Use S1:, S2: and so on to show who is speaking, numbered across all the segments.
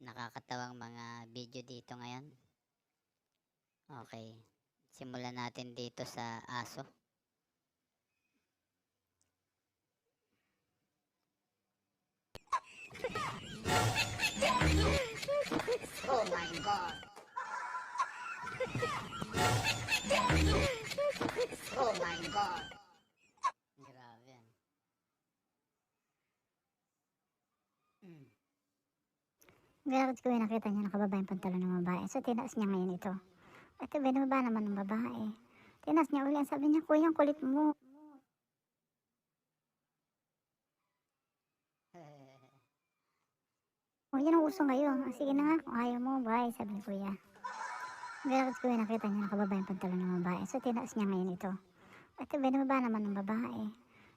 S1: nakakatawang mga video dito ngayon. Okay, simulan natin dito sa aso. Oh my God! Oh my God! Grabe yan.
S2: Bakit ko nakita niya nakababa yung pantalon ng babae. So, tinaas niya ngayon ito. Ito, binaba naman ng babae. Tinaas niya ulit. Sabi niya, kuya, ang kulit mo. Yan ang uso ngayon. Sige na nga, kung ayaw mo, bye, sabi ni kuya. Bakit ko nakita niya nakababa yung pantalon ng babae. So, tinaas niya ngayon ito. Ito, binaba naman ng babae.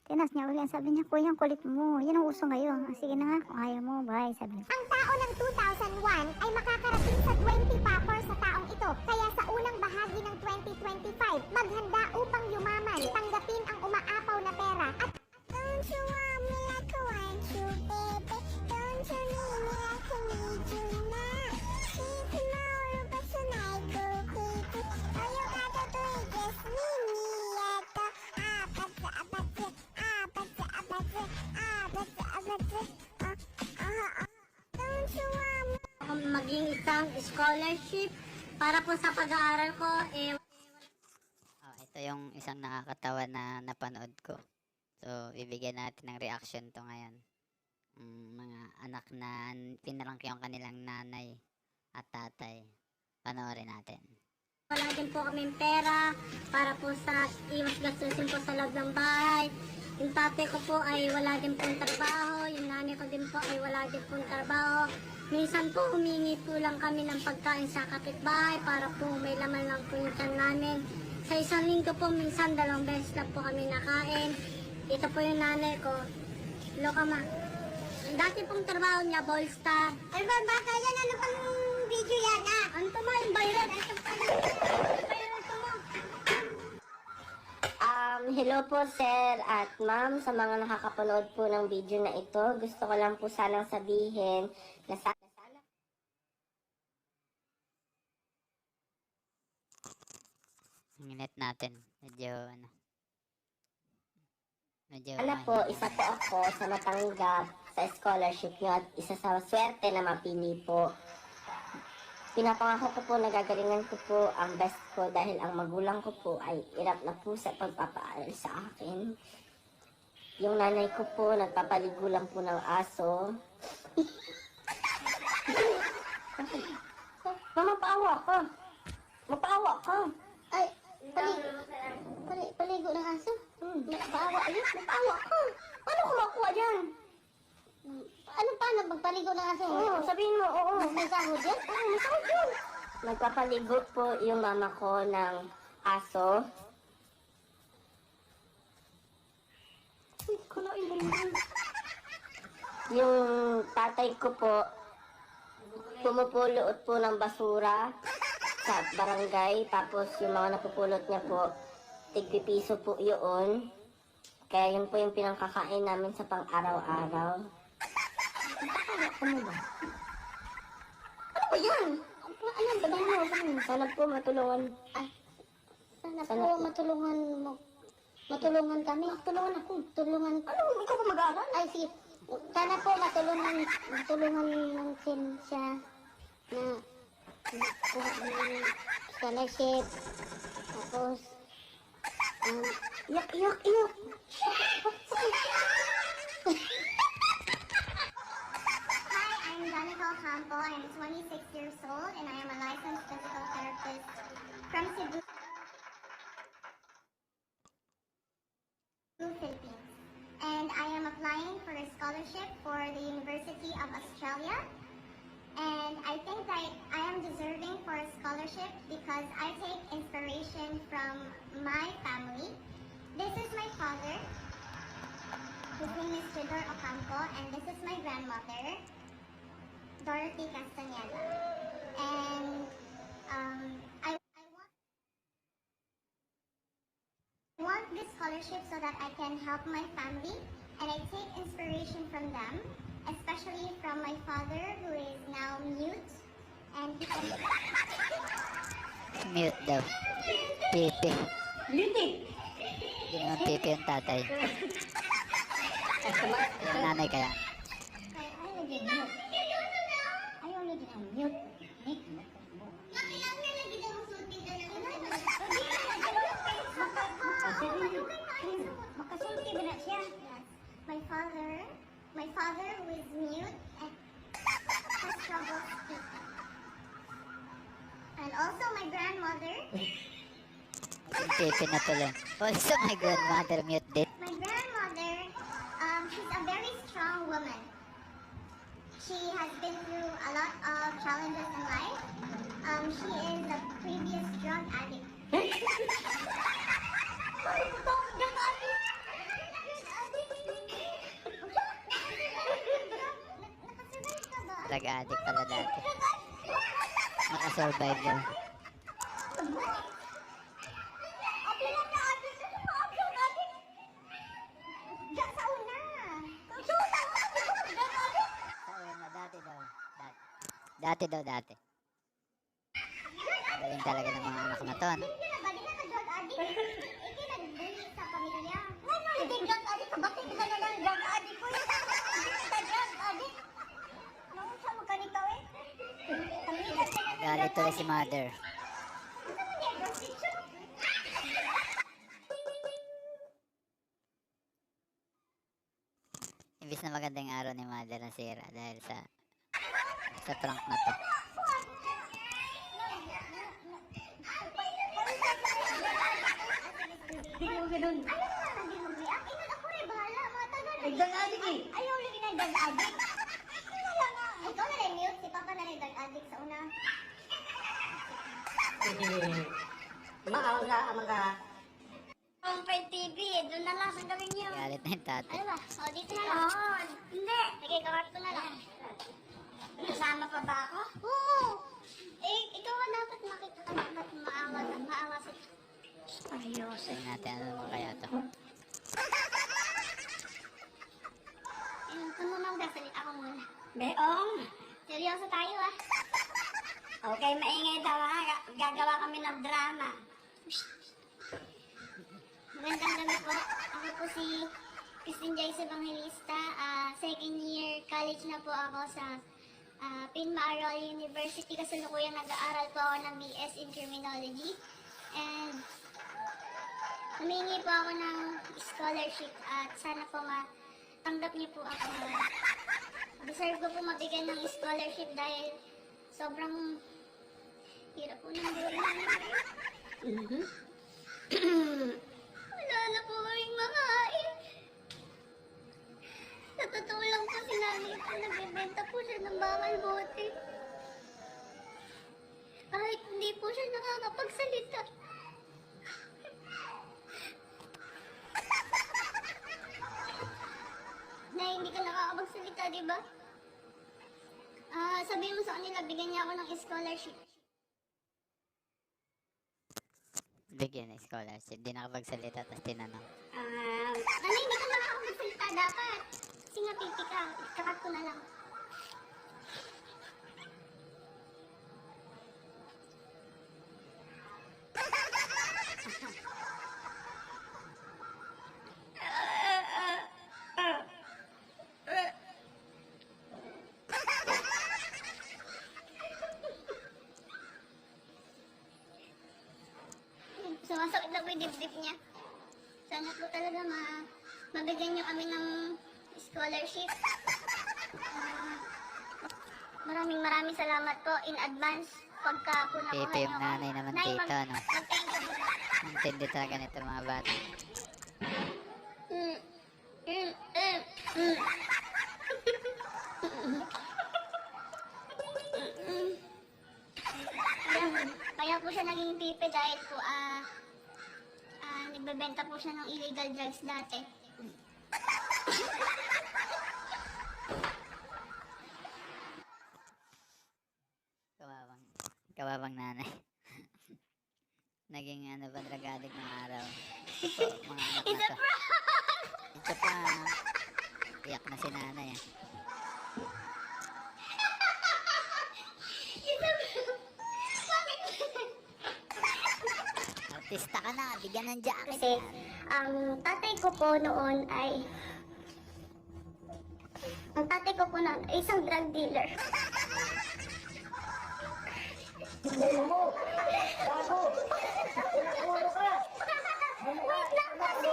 S2: Tinaas niya ulit. Sabi niya, kuya, ang kulit mo. Yan ang uso ngayon. Sige na nga, kung ayaw mo, bye, sabi ni kuya.
S3: Ang tao ng 2001 ay makakarating sa 20 papers sa taong ito. Kaya sa unang bahagi ng 2025, maghanda upang yumaman, tanggapin ang umaapaw na pera. At don't you want me like I want you, baby? Don't you need me like I need you now? She's small, but tonight go crazy. All you gotta do is just meet me at the
S4: maging isang scholarship para po sa pag-aaral ko.
S1: Ito yung isang nakakatawa na napanood ko. So, bibigyan natin ng reaction to ngayon. Mga anak na pinarangki yung kanilang nanay at tatay. Panoorin natin.
S4: Wala din po kaming pera para po sa iwas gastusin po sa loob ng bahay. Yung tatay ko po ay wala din pong trabaho. Yung nanay ko din po ay wala din pong trabaho. Minsan po humingi po lang kami ng pagkain sa kapitbahay para po may laman lang po yung tiyan namin. Sa isang linggo po minsan 2 beses lang po kami nakain. Ito po yung nanay ko. Loka ma. Dati pong trabaho niya, Ballstar.
S3: Ay ba, baka yan, ano pang video yan, ah?
S4: Ano to ma? Yung bayran. Ito pala. Bayran to mo.
S5: Hello po sir at ma'am sa mga nakakapanood po ng video na ito. Gusto ko lang po sanang sabihin na sana
S1: Ang init natin. Medyo
S5: po, isa po ako sa matanggap sa scholarship nyo at isa sa swerte na mapili po. Pinapangako ko po na gagalingan ko po ang best ko dahil ang magulang ko po ay irap na po sa pagpapaaral sa akin. Yung nanay ko po nagpapaligo lang po ng aso. Mama, paawa ka. Mapaawa ka.
S3: Ay, paligo ng aso?
S5: Mapaawa, ayun, mapaawa ka. Paano ko makuha dyan?
S3: Paano magpaligo ng aso?
S5: Oo, sabihin mo, oo.
S3: May sahod yan?
S5: Oo, masakit yun. Nagpapaligo po yung mama ko ng aso. Uy, kalain mo naman. Yung tatay ko po, pumupulot po ng basura sa barangay. Tapos yung mga napupulot niya po, tig-piso po yun. Kaya yun po yung pinangkakain namin sa pang-araw-araw. Ano ba? Ano ba yan? Ayan, sabihin mo. Sana po matulungan.
S3: Ay, sana po matulungan kami.
S5: Tulungan ako.
S3: Tulungan.
S5: Ano? Ikaw ba mag-aaral?
S3: Ay, sige. Sana po matulungan natin siya na kuha ng scholarship. Tapos,
S5: Iyak.
S3: Hi, I'm Danica Ocampo. I'm 26 years old and I am a licensed physical therapist from Cebu, Philippines. And I am applying for a scholarship for the University of Australia. And I think that I am deserving for a scholarship because I take inspiration from my family. This is my father. His name is Tudor Ocampo, and this is my grandmother, Dorothy Castañeda. And I want this scholarship so that I can help my family, and I take inspiration from them, especially from my father, who is now
S1: Mute daw. Pipi.
S5: Beauty!
S1: Hindi naman pipi yung tatay. Yung nanay kaya.
S2: Ayaw lagi mute. Ayaw lagi ang mute. Makasulti ba na siya?
S3: My father who is mute and has trouble speaking. And also my grandmother.
S1: Yung pipi na tuloy. Also, my grandmother mute din.
S3: My grandmother, she's a very strong woman. She has been through a lot of challenges in life. She is a previous drug addict.
S1: Drug addict pala dati. Nakasurvive yun. Dati daw, dati. Galing talaga ng mga anak na to, ano? Galit tuloy si mother. Imbis na magandang araw ni mother na sira dahil sa prank na to.
S3: Ayaw lagi na drug addict. Ikaw na rin mute, si Papa na rin drug addict sa una.
S5: Maaga ang mga
S4: Compare TV, doon na lang sa gawin niyo.
S1: Galit na yung tatay.
S4: Ano ba? O, dito na lang. Oo, hindi. Nagkikakat ko na lang. Kasama pa ba ako? Oo. Eh, ikaw ka dapat makita ka dapat maawa sa... Ayos.
S1: Tingnan natin ano naman kaya to.
S4: Ito mo mang gasalit ako muna. Beong, seryoso tayo ah. Okay, maingay daw ha. Gagawa kami ng drama. Magandang gabi po. Ako po si Christine Joyce Evangelista. Second year college na po ako sa Pinmaaral University. Kasalukuyang nag-aaral po ako ng BS in Criminology. And humingi po ako ng scholarship at sana po matanggap niyo po ako. Deserve ko po mabigyan ng scholarship dahil sobrang hirap po ng buhay namin. Wala na po kaming makain. Sa totoo lang po si nanay po, nagbebenta po siya ng bakal bote. Kahit hindi po siya nakakapagsalita. Na hindi ka nakakapagsalita, di ba? Sabihin mo sa kanila, bigyan niya ako ng scholarship.
S1: Bigyan ng scholarship. Di nakapagsalita tapos tinanong.
S4: Ano, hindi ka nakakapagsalita dapat. Kasi nga pipi ka, kakat ko na lang. Sumasakit na po yung dibdib niya. Sana po talaga mabigyan niyo kami ng scholarship. Maraming salamat po in advance pagka po nakuha
S1: Pipi yung
S4: niyo ako.
S1: nanay naman
S4: Nay,
S1: dito, ano?
S4: mag-thank you po.
S1: Intindi talaga nito mga bata.
S4: Kaya po siya naging pipi dahil po nagbebenta po siya ng illegal drugs dati.
S1: Kawawang nanay. Naging ano ba drug addict ng araw. Ito po, mga anak na to. Ito pa, iyak na si nanay.
S4: It's a
S1: artista ka na, bigyan ng jacket.
S3: Kasi ang tatay ko po noon ay isang drug dealer. Wait lang kasi!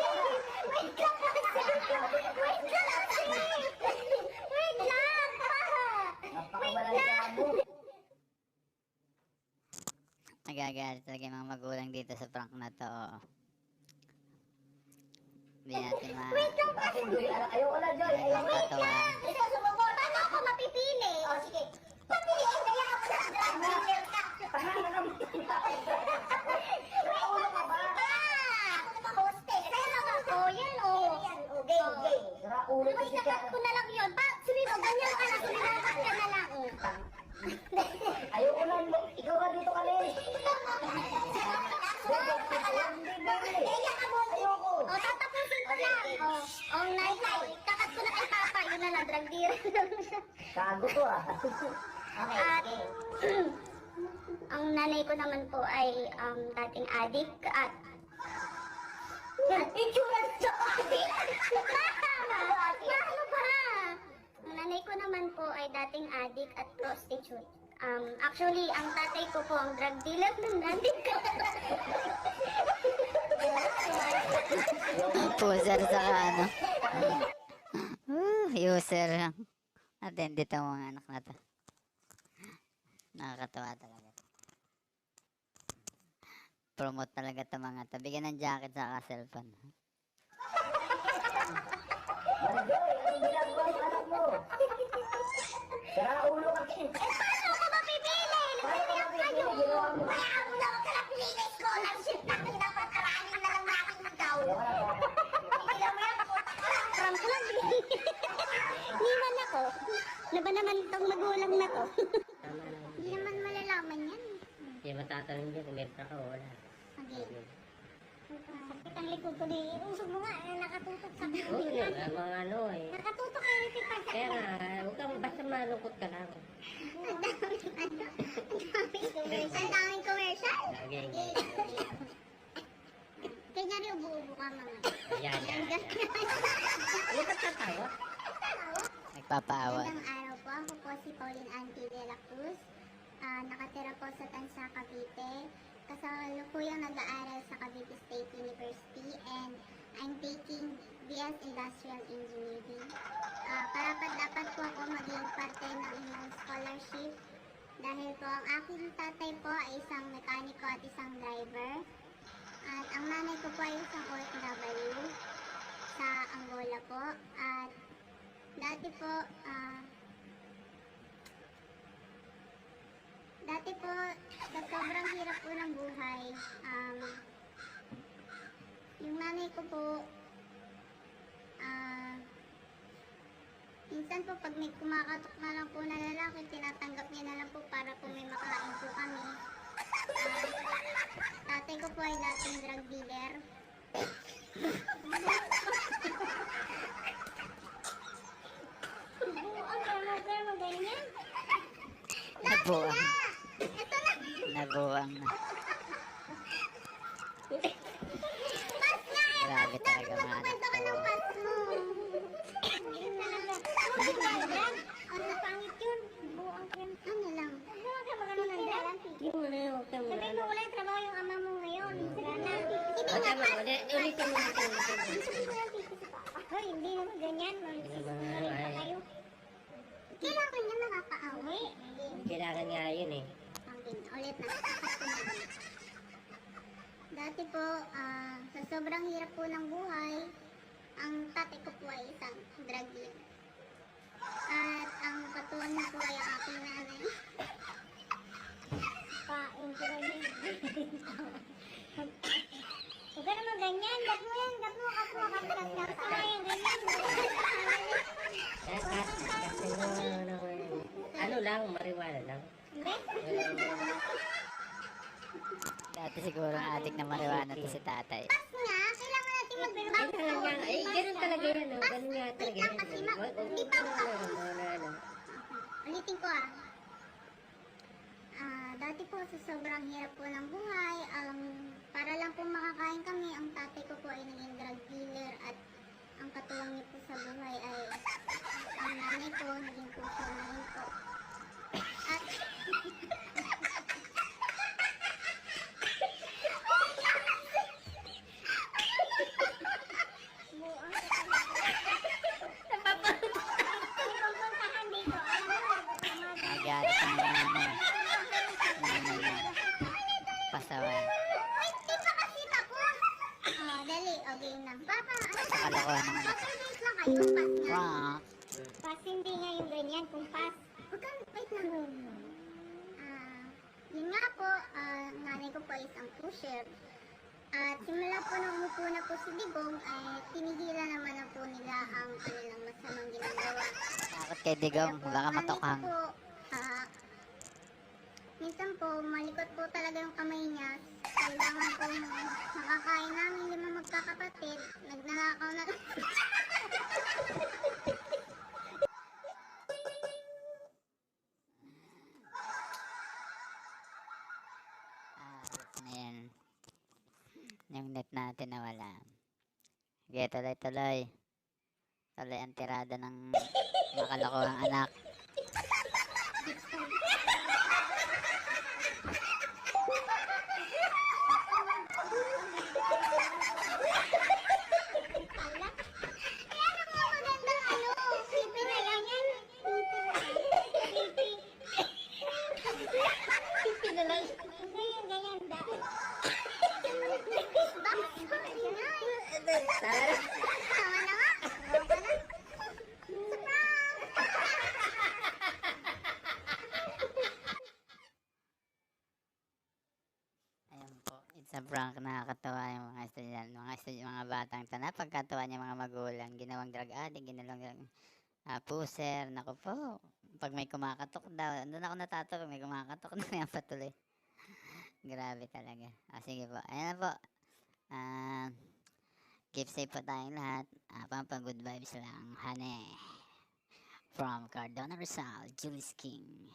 S3: Wait lang kasi! Wait lang kasi! Wait lang! Wait lang!
S1: Nagagalit talaga yung mga magulang dito sa prank na to. Oo. Hindi natin
S3: Wait lang kasi!
S5: Ayoko na, Joy.
S1: matawaan.
S3: Ikaw sumubok. Paano ako mapipili? O sige. Papiliin kaya ako sa drug dealer ka. Ulo ka ba? Ako naman hostel. Kaya naman ko. Yan o. Okay. Diba sinakat ko na lang yun? Sunod, ganyan ka na. Sunod ka na lang.
S5: Ayoko na, ikaw ka dito kali. Ayoko.
S3: O, tatapusin ko lang. O, nanay. Kakat ko na kay Papa. Yun na lang, drug dealer.
S5: Kago to ah.
S3: At ang nanay ko naman po ay dating adik at insurance sa adik. Paano ba? Ang nanay ko naman po ay dating adik at prostitute. Actually, ang tatay ko po ang drug dealer ng nanay ko.
S1: Puser sa ano. User lang. Attended ang mga anak na to. Nakakatawa talaga. Promote talaga ito mga to. Bigyan ng jacket sa cellphone.
S5: Joy, ano ginagawa ng anak mo? Sira ulo ka.
S3: Paano ako mapipili? Nagsiyak kayo. Kaya ako na magkalapili na scholarship na pinapataranin na lang natin ikaw. Hindi mo yan, paputak ka lang. Prank lang. Niman ako. Ano ba naman itong magulang na to? Hindi naman malalaman yan.
S5: Hindi matatanong dyan kung meron ka o wala.
S3: Okay. Sakit ang likod ko di. Usog mo nga, nakatutok sa
S5: Oo, mga ano eh.
S3: Nakatutok kayo ni Tita.
S5: Kaya nga, huwag kang basta malungkot ka lang.
S3: Ang daming commercial.
S5: Okay.
S3: Kanya rin ubo-ubo ka mga.
S5: Yan. Ano ka tatawa?
S1: Nagpapaawa.
S3: Magandang araw po. Ako po si Pauline Anti de la Cruz. Nakatira po sa Tansa, Cavite. Kasalukuyang nag-aaral sa Cavite State University and I'm taking BS Industrial Engineering. Dapat po ako maging parte ng inyong scholarship dahil po ang aking tatay po ay isang mekaniko at isang driver. At ang nanay ko po ay isang OFW sa Angola po. At dati po, sa sobrang hirap po ng buhay, yung nanay ko po, minsan po pag may kumakatok na lang po na lalaki, tinatanggap niya na lang po para po may makain po kami. Tatay ko po ay dating drug dealer. Ang ganyan.
S1: Nabuang.
S3: Ito na.
S1: Nabuang na.
S3: Pas nga eh.
S1: Grabe talaga mga anak
S3: Kwento ka ng
S1: ko.
S3: pas mo. Ang napangit yun. Buang ka. Ano lang? Buang ka magano ng drug?
S5: Yung ano yun, huwag kang
S3: Sabihin mo wala yung trabaho yung ama mo ngayon. Sira na. Hindi
S5: Huwag
S3: nga
S5: kang
S3: pas.
S5: ulitin mo.
S3: Hoy, hindi naman ganyan. Kayo. Kailangan niya nakakaawi.
S5: Kailangan nga yun eh.
S3: Ulit na. Dati po, sa sobrang hirap po ng buhay, ang tatay ko po ay isang drug dealer. At ang katuan niya po ay ang aking nanay. Pain ko rin. Huwag ka naman ganyan. Gat mo yan. Gat mo. Kat. Yung ganyan.
S5: Ano lang, mariwala lang.
S3: Hindi?
S1: Dati siguro ang adik na marijuana to si tatay.
S3: Pas nga. Kailangan natin mag-back.
S5: Kailangan nga, eh, ganun talaga yan. Oh. Ganun nga talaga yan.
S3: Kasi
S5: Hindi pa
S3: Ulitin ko Dati dati po sa sobrang hirap po ng buhay, para lang po makakain kami, ang tatay ko po ay naging drug dealer at ang katuwang niya po sa buhay ay ang nanay ko, naging po siya na rin po. At pupuntahan dito,
S1: Nagyari sa mga nanay na pasaway.
S3: Di pa kasi tapos. Dali, okay na. Papa,
S1: Sa kalokohan ng anak.
S3: Wait lang kayo, pas nga.
S1: Prank.
S3: Pas, hindi nga yung ganyan, kung pas. Wait lang. Yun nga po, nanay ko po is ang pusher. At simula po nung umupo na po si Digong, ay tinigilan naman na po nila ang kanilang masamang ginagawa.
S1: Takot kay Digong. Baka
S3: Nanay ko
S1: matokhang.
S3: po, minsan po, malikot po talaga yung kamay niya. Kailangan po makakain namin 5 magkakapatid. Nagnanakaw na.
S1: Ayan. Yung net natin nawala. Sige, tuloy-tuloy. Tuloy ang tirada ng makalokohang anak.
S3: Kaya mga magandang pipi na yan yan. Pipi na lang. Hindi yung ganyan da. Bakit ko inay? Tama na nga. Tama ka na.
S1: Ayan po. It's a prank. Nakakatawa yung mga estudyante, mga batang ito. Napagkatawa niya mga magulang. Ginawang drug addict, ginawang puser. Naku po. Pag may kumakatok daw. Doon ako natato. Pag may kumakatok na yan patuloy. Grabe talaga. Sige po. Ayan na po. Keep safe po tayong lahat. Pampa good vibes lang. Hane. From Cardona Rizal, Julius King.